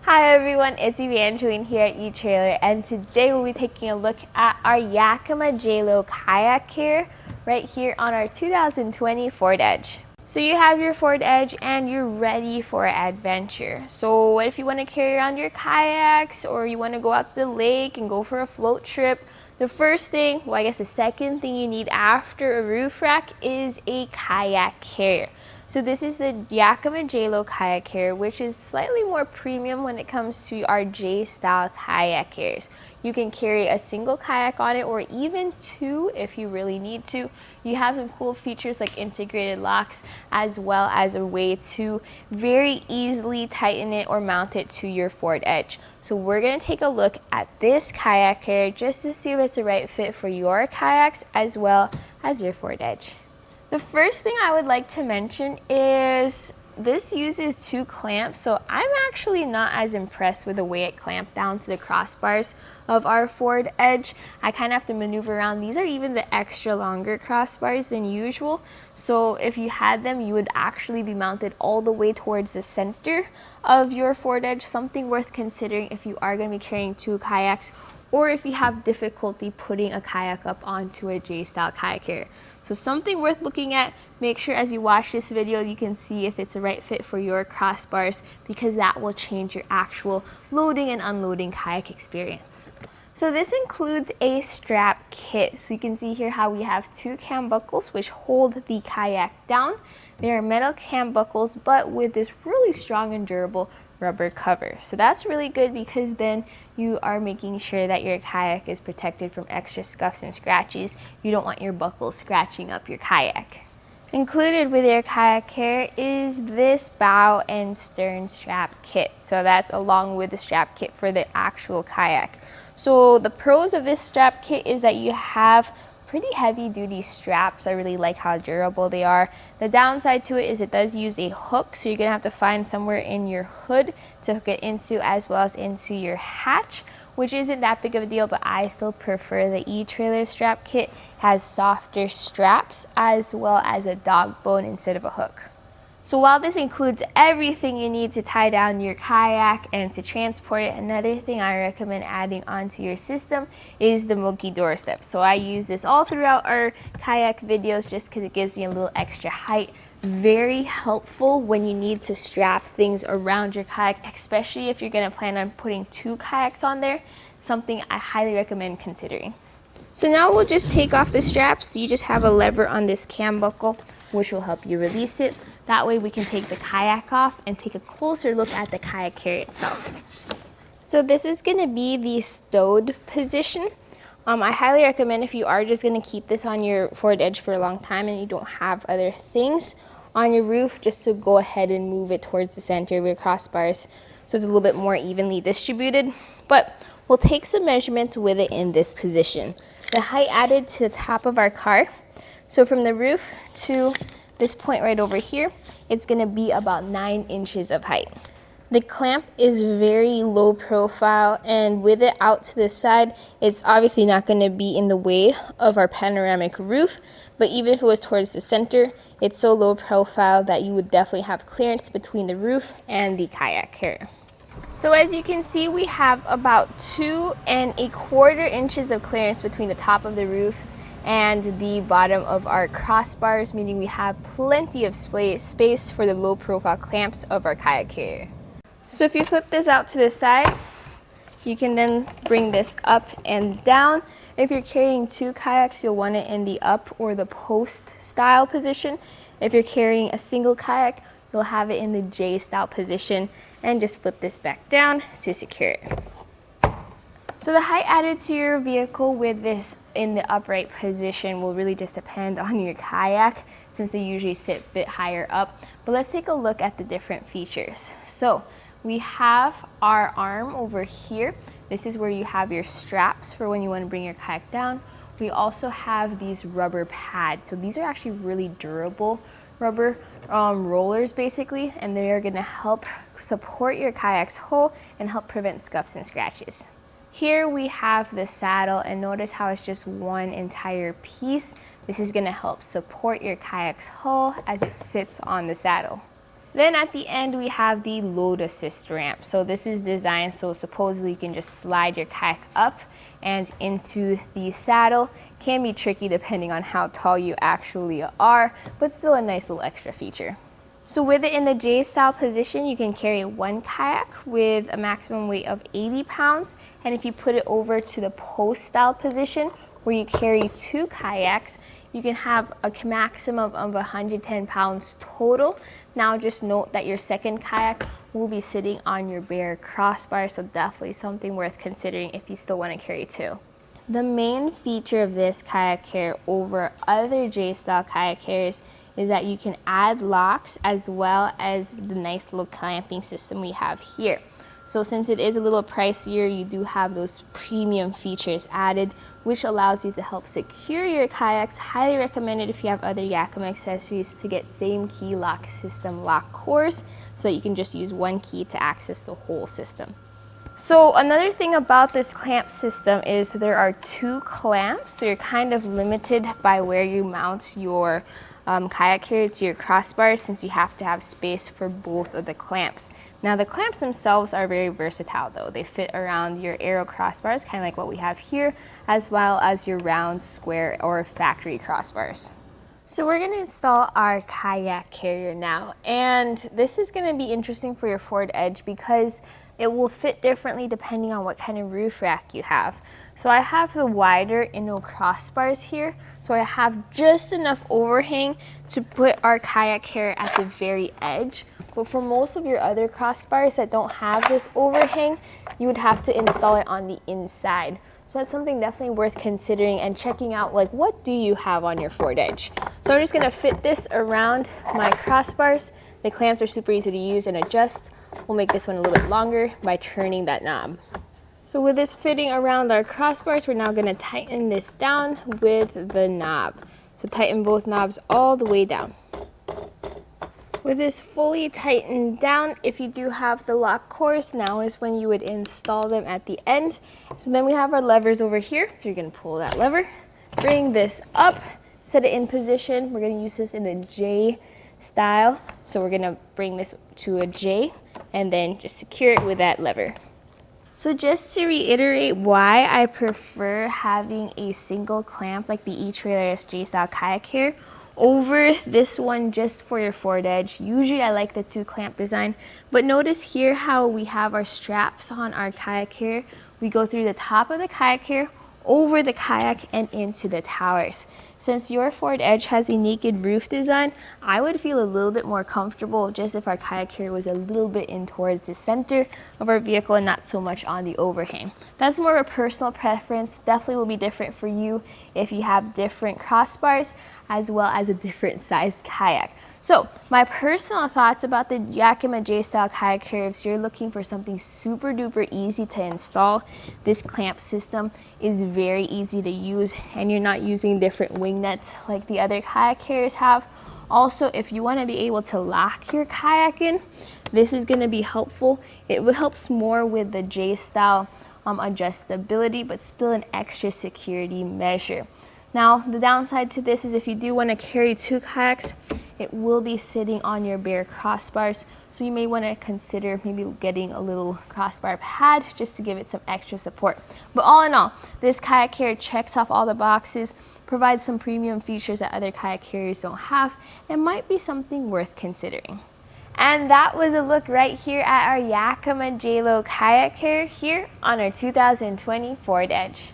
Hi everyone, it's Eve Angeline here at etrailer, and today we'll be taking a look at our Yakima JayLow Kayak Carrier right here on our 2020 Ford Edge. So you have your Ford Edge and you're ready for adventure. So what if you want to carry around your kayaks, or you want to go out to the lake and go for a float trip? The first thing, well I guess the second thing you need after a roof rack is a kayak carrier. So this is the Yakima JayLow Kayak Carrier, which is slightly more premium when it comes to our J Style Kayak Carriers. You can carry a single kayak on it, or even two if you really need to. You have some cool features like integrated locks, as well as a way to very easily tighten it or mount it to your Ford Edge. So we're going to take a look at this kayak carrier just to see if it's the right fit for your kayaks as well as your Ford Edge. The first thing I would like to mention is this uses two clamps, so I'm actually not as impressed with the way it clamped down to the crossbars of our Ford Edge. I kind of have to maneuver around. These are even the extra longer crossbars than usual, so if you had them, you would actually be mounted all the way towards the center of your Ford Edge, something worth considering if you are going to be carrying two kayaks, or if you have difficulty putting a kayak up onto a J Style Kayak Carrier. So something worth looking at. Make sure as you watch this video you can see if it's the right fit for your crossbars, because that will change your actual loading and unloading kayak experience. So this includes a strap kit. So you can see here how we have two cam buckles which hold the kayak down. They are metal cam buckles, but with this really strong and durable rubber cover. So that's really good, because then you are making sure that your kayak is protected from extra scuffs and scratches. You don't want your buckles scratching up your kayak. Included with your kayak carrier is this bow and stern strap kit. So that's along with the strap kit for the actual kayak. So the pros of this strap kit is that you have pretty heavy duty straps. I really like how durable they are. The downside to it is it does use a hook, so you're gonna have to find somewhere in your hood to hook it into, as well as into your hatch, which isn't that big of a deal, but I still prefer the etrailer strap kit. It has softer straps as well as a dog bone instead of a hook. So while this includes everything you need to tie down your kayak and to transport it, another thing I recommend adding onto your system is the Monkey doorstep. So I use this all throughout our kayak videos just because it gives me a little extra height. Very helpful when you need to strap things around your kayak, especially if you're going to plan on putting two kayaks on there. Something I highly recommend considering. So now we'll just take off the straps. You just have a lever on this cam buckle which will help you release it. That way we can take the kayak off and take a closer look at the kayak carrier itself. So this is going to be the stowed position. I highly recommend, if you are just going to keep this on your Ford Edge for a long time and you don't have other things on your roof, just to go ahead and move it towards the center of your crossbars so it's a little bit more evenly distributed. But we'll take some measurements with it in this position. The height added to the top of our car. So from the roof to this point right over here, it's going to be about 9 inches of height. The clamp is very low profile, and with it out to the side, it's obviously not going to be in the way of our panoramic roof, but even if it was towards the center, it's so low profile that you would definitely have clearance between the roof and the kayak carrier. So as you can see, we have about 2 1/4 inches of clearance between the top of the roof and the bottom of our crossbars, meaning we have plenty of space for the low profile clamps of our kayak carrier. So if you flip this out to the side, you can then bring this up and down. If you're carrying two kayaks, you'll want it in the up or the post style position. If you're carrying a single kayak, you'll have it in the J style position, and just flip this back down to secure it. So the height added to your vehicle with this in the upright position will really just depend on your kayak, since they usually sit a bit higher up. But let's take a look at the different features. So we have our arm over here. This is where you have your straps for when you want to bring your kayak down. We also have these rubber pads. So these are actually really durable rubber rollers basically, and they are going to help support your kayak's hull and help prevent scuffs and scratches. Here we have the saddle, and notice how it's just one entire piece. This is going to help support your kayak's hull as it sits on the saddle. Then at the end, we have the load assist ramp. So this is designed so supposedly you can just slide your kayak up and into the saddle. Can be tricky depending on how tall you actually are, but still a nice little extra feature. So with it in the J style position, you can carry one kayak with a maximum weight of 80 pounds. And if you put it over to the post style position, where you carry two kayaks, you can have a maximum of 110 pounds total. Now just note that your second kayak will be sitting on your bare crossbar, so definitely something worth considering if you still want to carry two. The main feature of this kayak carrier over other J style kayak carriers is that you can add locks as well as the nice little clamping system we have here. So since it is a little pricier, you do have those premium features added, which allows you to help secure your kayaks. Highly recommended if you have other Yakima accessories to get same key lock system lock cores, so that you can just use one key to access the whole system. So another thing about this clamp system is there are two clamps, so you're kind of limited by where you mount your kayak carrier to your crossbar, since you have to have space for both of the clamps. Now the clamps themselves are very versatile though. They fit around your Aerocross bars, kind of like what we have here, as well as your round, square, or factory crossbars. So we're going to install our kayak carrier now, and this is going to be interesting for your forward edge because it will fit differently depending on what kind of roof rack you have. So I have the wider inno crossbars here, so I have just enough overhang to put our kayak carrier at the very edge. But for most of your other crossbars that don't have this overhang, you would have to install it on the inside. So that's something definitely worth considering and checking out, like what do you have on your forward edge. So I'm just gonna fit this around my crossbars. The clamps are super easy to use and adjust. We'll make this one a little bit longer by turning that knob. So with this fitting around our crossbars, we're now gonna tighten this down with the knob. So tighten both knobs all the way down. With this fully tightened down, if you do have the lock cores, now is when you would install them at the end. So then we have our levers over here. So you're gonna pull that lever, bring this up, set it in position. We're gonna use this in the J style. So we're gonna bring this to a J and then just secure it with that lever. So just to reiterate why I prefer having a single clamp like the etrailer J Style Kayak Carrier over this one just for your forward edge. Usually I like the two clamp design, but notice here how we have our straps on our kayak carrier. We go through the top of the kayak carrier, over the kayak, and into the towers. Since your forward edge has a naked roof design, I would feel a little bit more comfortable just if our kayak carrier was a little bit in towards the center of our vehicle and not so much on the overhang. That's more of a personal preference. Definitely will be different for you if you have different crossbars as well as a different sized kayak. So my personal thoughts about the Yakima J Style Kayak Carrier, if you're looking for something super duper easy to install, this clamp system is very easy to use and you're not using different wing nets like the other kayak carriers have. Also, if you want to be able to lock your kayak in, this is going to be helpful. It would help more with the J Style adjustability, but still an extra security measure. Now, the downside to this is if you do want to carry two kayaks, it will be sitting on your bare crossbars. So you may want to consider maybe getting a little crossbar pad just to give it some extra support. But all in all, this kayak carrier checks off all the boxes, provides some premium features that other kayak carriers don't have, and might be something worth considering. And that was a look right here at our Yakima JayLow Kayak Carrier here on our 2020 Ford Edge.